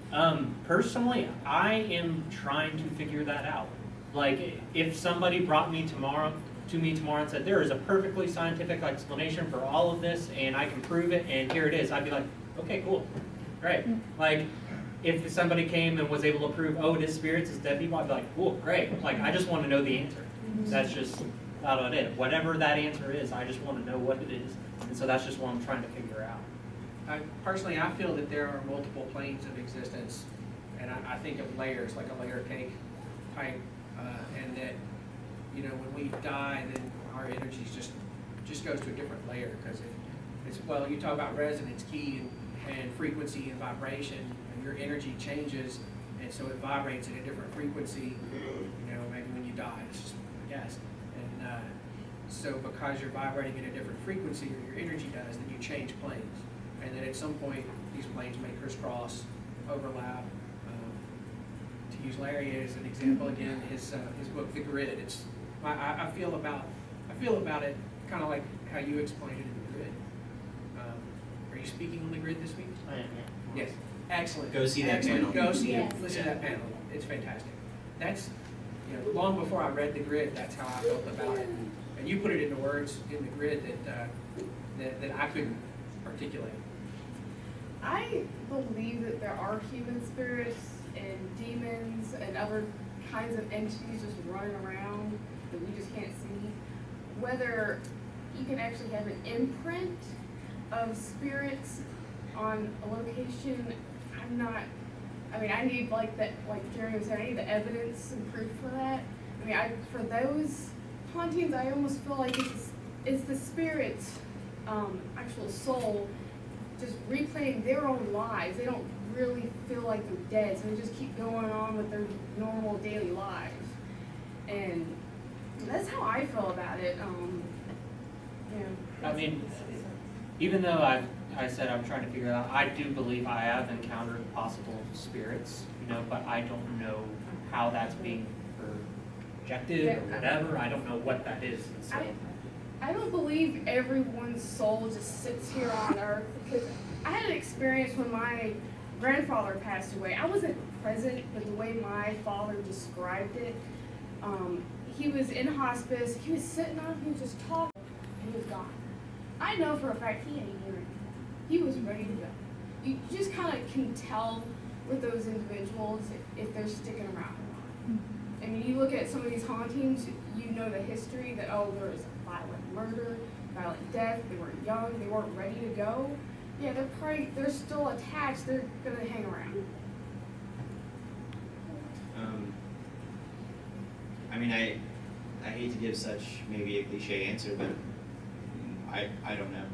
personally, I am trying to figure that out. Like, if somebody brought me to me tomorrow and said, there is a perfectly scientific explanation for all of this, and I can prove it, and here it is, I'd be like, okay, cool, great. Like, if somebody came and was able to prove, oh, it is spirits, it's dead people, I'd be like, cool, great. Like, I just want to know the answer. That's just about it. Whatever that answer is, I just want to know what it is, and so that's just what I'm trying to figure out. Personally, I feel that there are multiple planes of existence, and I think of layers, like a layer cake type, and that, you know, when we die, then our energy just goes to a different layer, because it's, well, you talk about resonance, key, and frequency and vibration, and your energy changes, and so it vibrates at a different frequency, you know, maybe when you die, it's just a guess. And so because you're vibrating at a different frequency, or your energy does, then you change planes. And then at some point, these planes may crisscross, overlap. To use Larry as an example again, his book, The Grid. It's I feel about it kind of like how you explained it in The Grid. Are you speaking on The Grid this week? I am, yeah. Yes. Excellent. Go see that Excellent. panel. Go see Yes. it. Listen to that panel. It's fantastic. That's, you know, long before I read The Grid, that's how I felt about it. And you put it into words in The Grid that I couldn't articulate. I believe that there are human spirits and demons and other kinds of entities just running around that we just can't see. Whether you can actually have an imprint of spirits on a location, I'm not, I mean, I need like Jeremy was saying, I need the evidence and proof for that. I mean, for those hauntings, I almost feel like it's the spirit's actual soul just replaying their own lives. They don't really feel like they're dead, so they just keep going on with their normal daily lives. And that's how I feel about it. I mean, even though I said I'm trying to figure it out, I do believe I have encountered possible spirits, you know, but I don't know how that's being projected or whatever. I don't know what that is. So. I don't believe everyone's soul just sits here on earth, because I had an experience when my grandfather passed away. I wasn't present, but the way my father described it, he was in hospice, he was sitting up, he was just talking, and he was gone. I know for a fact he ain't hearing. He was ready to go. You just kind of can tell with those individuals if they're sticking around or not. I mean, you look at some of these hauntings, you know the history that, oh, there was a violent murder, violent death, they were young, they weren't ready to go. Yeah, they're still attached, they're gonna hang around. I mean, I hate to give such maybe a cliche answer, but I don't know.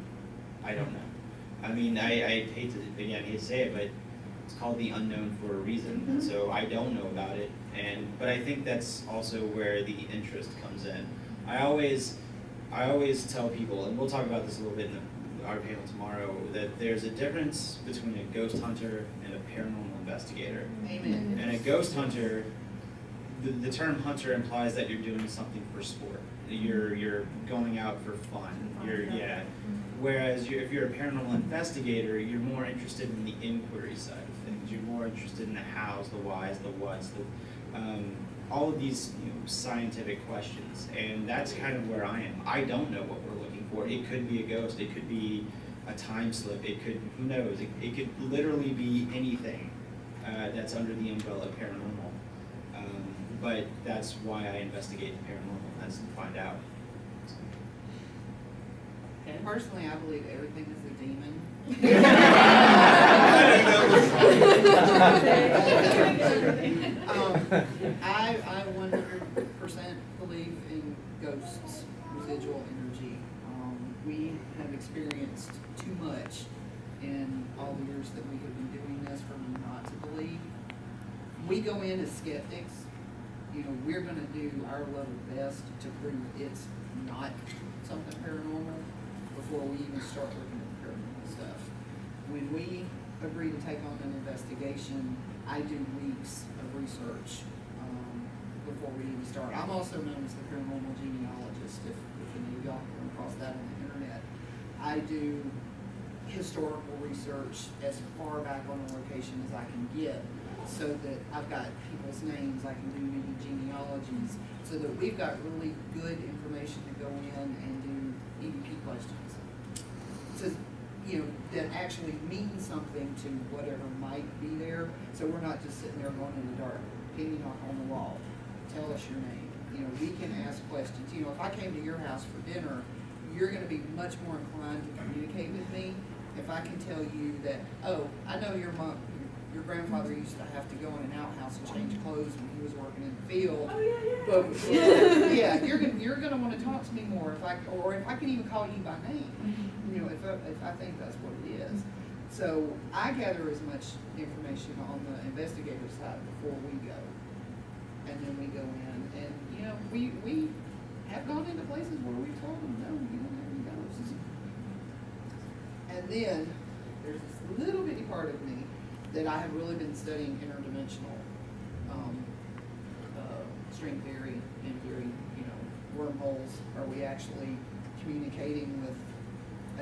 I don't know. I mean, I hate to say it, but it's called the unknown for a reason. And so I don't know about it, but I think that's also where the interest comes in. I always tell people, and we'll talk about this a little bit in our panel tomorrow, that there's a difference between a ghost hunter and a paranormal investigator. Amen. And a ghost hunter, the term hunter implies that you're doing something for sport. You're going out for fun. Whereas if you're a paranormal investigator, you're more interested in the inquiry side of things. You're more interested in the hows, the whys, the whats, all of these scientific questions. And that's kind of where I am. I don't know what we're looking for. It could be a ghost. It could be a time slip. It could, who knows? It could literally be anything that's under the umbrella of paranormal. But that's why I investigate the paranormal. That's to find out. Personally, I believe everything is a demon. I 100% believe in ghosts, residual energy. We have experienced too much in all the years that we have been doing this for me not to believe. We go in as skeptics. We're going to do our level best to prove it's not something paranormal before we even start looking at the paranormal stuff. When we agree to take on an investigation, I do weeks of research before we even start. I'm also known as the paranormal genealogist, if any of y'all come across that on the internet. I do historical research as far back on the location as I can get, so that I've got people's names, I can do many genealogies, so that we've got really good information to go in and do EVP questions. So, that actually means something to whatever might be there, so we're not just sitting there going in the dark. Can you knock on the wall? Tell us your name. you know, we can ask questions. You know, if I came to your house for dinner, you're gonna be much more inclined to communicate with me if I can tell you that, oh, I know your grandfather used to have to go in an outhouse and change clothes when he was working in the field. Oh, yeah. But, yeah, you're gonna wanna talk to me more if I can even call you by name, you know, if I think that's what it is. So I gather as much information on the investigative side before we go. And then we go in and, you know, we have gone into places where we've told them, no, you don't have any ghosts. And then there's this little bitty part of me that I have really been studying interdimensional string theory and theory, you know, wormholes. Are we actually communicating with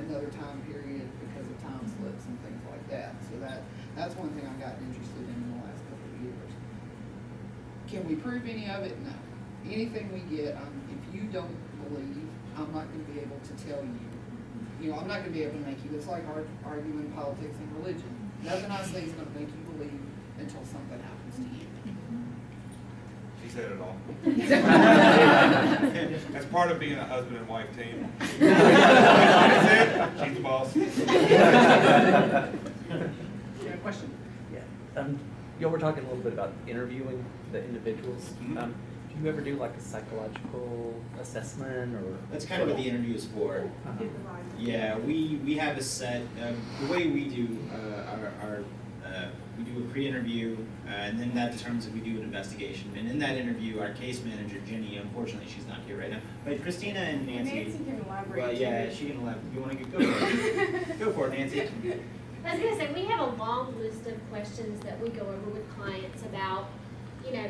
another time period because of time slips and things like that? So that's one thing I've gotten interested in the last couple of years. Can we prove any of it? No. Anything we get, if you don't believe, I'm not going to be able to tell you. You know, I'm not going to be able to make you. It's like arguing politics and religion. Nothing I say is going to make you believe until something happens to you. She said it all. As part of being a husband and wife team. That's it. She's the boss. Yeah, question? Yeah. Y'all were talking a little bit about interviewing the individuals. Mm-hmm. Do you ever do like a psychological assessment or? That's kind of what the interview is for. Yeah, we have a set, the way we do we do a pre-interview, and then that determines if we do an investigation. And in that interview, our case manager, Jenny, unfortunately she's not here right now, but Christina and Nancy. Nancy can elaborate. Well, yeah, she can elaborate. You want to go for it? Go for it, Nancy. I was going to say, we have a long list of questions that we go over with clients about, you know,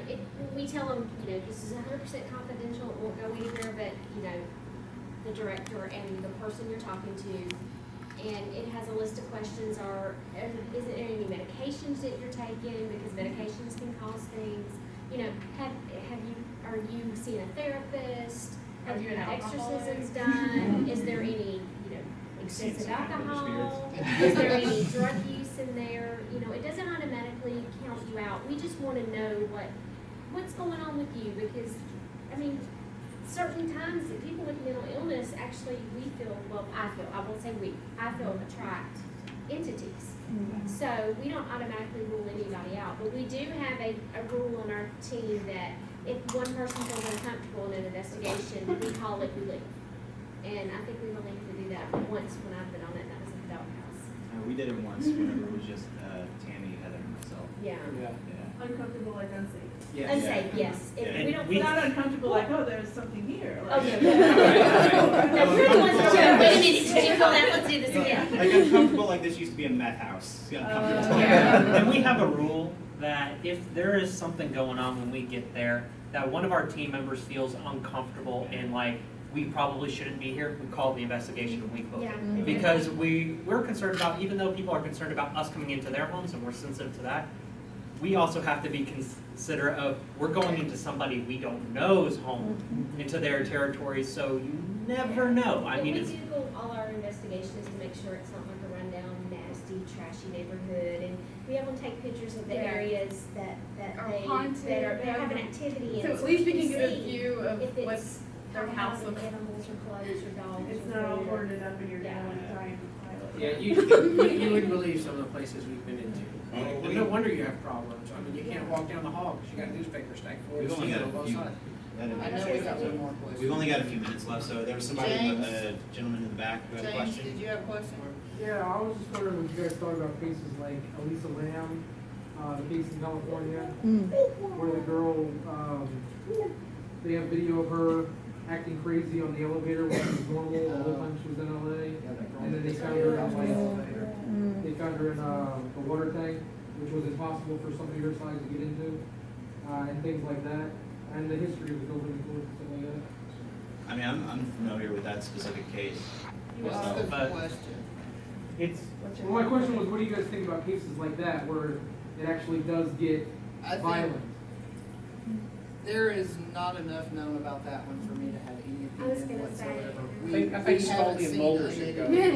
we tell them, you know, this is 100% confidential, it won't go anywhere but, you know, the director and the person you're talking to. And it has a list of questions is there any medications that you're taking? Because medications can cause things. You know, are you seeing a therapist? Have you had exorcisms done? Is there any, you know, excessive alcohol? Is there any drug use in there? You know, it doesn't automatically count you out. We just want to know what's going on with you, because, I mean, certain times that people with mental illness actually, I won't say I feel attract entities. Mm-hmm. So we don't automatically rule anybody out, but we do have a rule on our team that if one person feels uncomfortable in an investigation, we call it, we leave. And I think we were able to do that once when I've been on it, and that was at the doghouse. We did it once whenever it was just Tammy, Heather, and myself. Yeah. Uncomfortable, like unsafe. Yeah. Unsafe, yes. Yeah. We don't. We're not uncomfortable, like, oh, there's something here. Like, Okay. Now, we're the ones that say, wait a minute, did you call that? Let's do this again. Like uncomfortable, like this used to be a meth house. Uncomfortable. And we have a rule that if there is something going on when we get there, that one of our team members feels uncomfortable and like we probably shouldn't be here, we call the investigation and we book it. Because we're concerned about, even though people are concerned about us coming into their homes and we're sensitive to that, we also have to be considerate of, we're going into somebody we don't know's home, into their territory, so you never know. I mean, we do go all our investigations to make sure it's not like a rundown, nasty, trashy neighborhood, and we have them take pictures of the areas that have an activity in. So at least we can get a see view of if what it's their house having looks animals or clothes or dogs. it's or not all food. boarded up and you're going to try and file it. Yeah, you wouldn't believe some of the places we've been into. Oh, And no wonder you have problems. I mean, you can't walk down the hall because you got newspaper stacked full of We've only stuff got on a both few. sides. I know we got one more question. We've only got a few minutes left, so there was somebody, James? a gentleman in the back who had a James, question. did you have a question? Yeah, I was just wondering what you guys thought about cases like Elisa Lam, the case in California, where the girl, they have video of her acting crazy on the elevator when she was normal the whole time she was in LA. And then they found her in they found her in the water tank, which was impossible for somebody her size to get into, and things like that. And the history of the building and stuff like that. I mean, I'm familiar with that specific case. What's myself, the but- question? it's, Well, my question was, what do you guys think about cases like that where it actually does get I think violent? there is not enough known about that one for me to have any I was opinion gonna say, whatsoever. I think We Spalding haven't and seen Mulder a should go. video.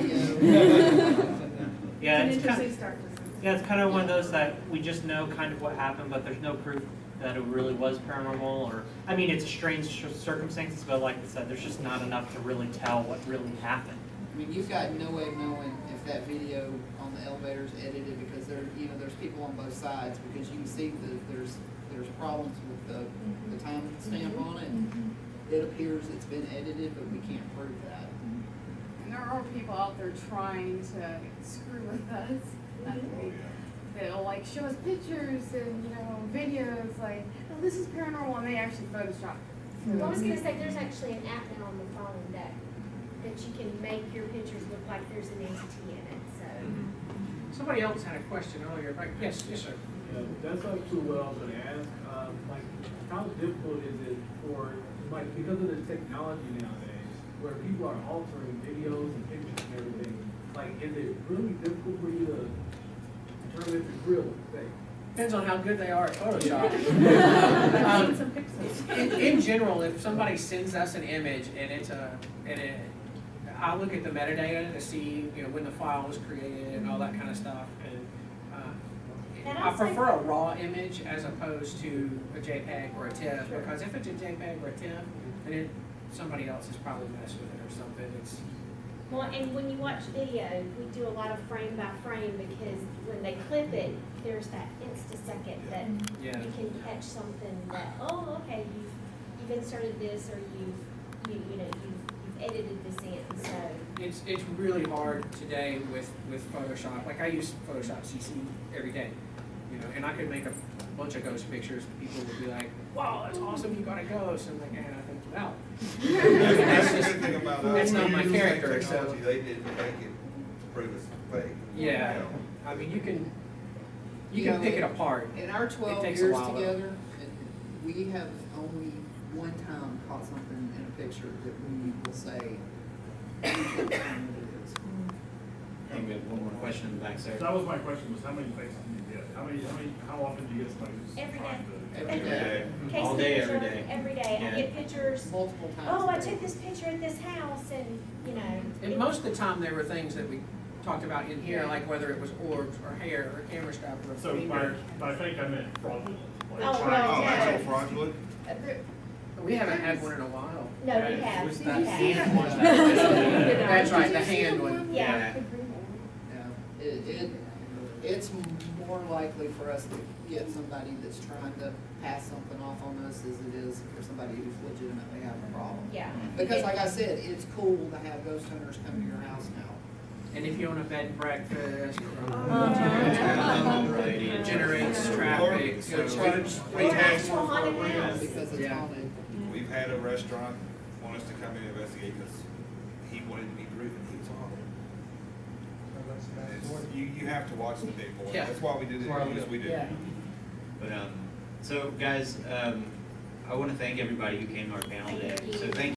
yeah, It's an it's kind interesting of, start to this. yeah, it's kind of one of those that we just know kind of what happened, but there's no proof that it really was paranormal, or, I mean, it's a strange circumstances, but like I said, there's just not enough to really tell what really happened. I mean, you've got no way of knowing if that video on the elevator is edited, because there, you know, there's people on both sides, because you can see that there's problems with the time stamp on it. It appears it's been edited, but we can't prove that. And there are people out there trying to screw with us. They'll like show us pictures and, you know, videos like, oh, this is paranormal, and they actually Photoshop it. Well, I was gonna say, there's actually an app now on the phone that you can make your pictures look like there's an entity in it, so. Somebody else had a question earlier, like, yes, sir. Yeah, that's up to what I was gonna ask, like, how difficult is it for, like, because of the technology nowadays, where people are altering videos and pictures and everything, like, is it really difficult for you to determine if it's real, say? Depends on how good they are at Photoshop. In general, if somebody sends us an image and I look at the metadata to see, you know, when the file was created and all that kind of stuff. And I prefer a raw image as opposed to a JPEG or a TIFF, because if it's a JPEG or a TIFF, then somebody else has probably messed with it or something. It's, Well, and when you watch video, we do a lot of frame by frame, because when they clip it, there's that instant-second that you can catch something that, oh, okay, you've inserted this, or you've edited this in, so. it's really hard today with Photoshop. Like, I use Photoshop CC every day, you know, and I could make a bunch of ghost pictures. People would be like, wow, that's awesome, you got a ghost. And I'm like, I think, well. That's the good thing about us. That's not We my use that character, so. technology. They didn't make it to prove it's fake. Yeah, You know. I mean, you can pick it apart. In our It 12 takes a years while, though. together, we have only one time caught something in a picture that we will say, we think it is. I think we have one more question in the back, sir. That was my question, was how many fakes do you get? How often do you get somebody who's Every trying day. to? Every day. Case All day, picture, every day. Every day. Yeah. I get pictures. Multiple times. Oh, I a day. took this picture at this house, and, you know. And most of the time, there were things that we talked about in here, like whether it was orbs or hair or camera strap or a So finger. by fake, I meant fraudulent. Like Oh, trying- well, yeah. Actual fraudulent? We haven't had one in a while. No, we have. It was We that have. hand one. That's right, the hand one. Yeah. Yeah, it's more likely for us to get somebody that's trying to pass something off on us as it is for somebody who's legitimately having a problem. Yeah. Because like I said, it's cool to have ghost hunters come to your house now. And if you own a bed and breakfast, Variety it of- generates traffic, so. Or charge We've had, haunted house. because it's Yeah. haunted. we've had a restaurant want us to come in and investigate because he wanted to be the roof and he was on it. You have to watch the big boy. Yeah. That's why we did it as we did. Yeah. But, so guys, I want to thank everybody who came to our panel today. So thank